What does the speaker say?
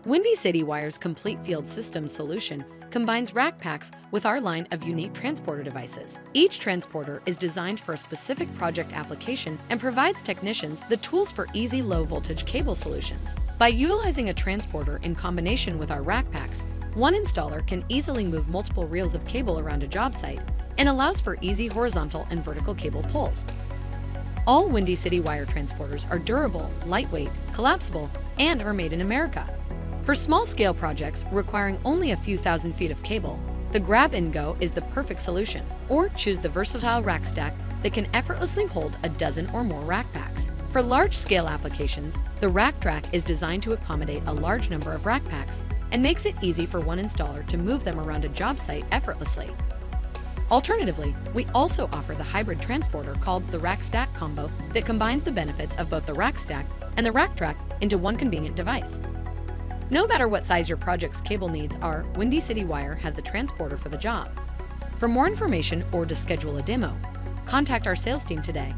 Windy City Wire's complete field systems solution combines RackPacks with our line of unique transporter devices. Each transporter is designed for a specific project application and provides technicians the tools for easy low-voltage cable solutions. By utilizing a transporter in combination with our RackPacks, one installer can easily move multiple reels of cable around a job site and allows for easy horizontal and vertical cable pulls. All Windy City Wire transporters are durable, lightweight, collapsible, and are made in America. For small-scale projects requiring only a few thousand feet of cable, the Grab and Go is the perfect solution, or choose the versatile rack stack that can effortlessly hold a dozen or more rack packs. For large-scale applications, the RackTrack is designed to accommodate a large number of rack packs and makes it easy for one installer to move them around a job site effortlessly. Alternatively, we also offer the hybrid transporter called the Rack Stack Combo that combines the benefits of both the Rack Stack and the RackTrack into one convenient device. No matter what size your project's cable needs are, Windy City Wire has the transporter for the job. For more information or to schedule a demo, contact our sales team today.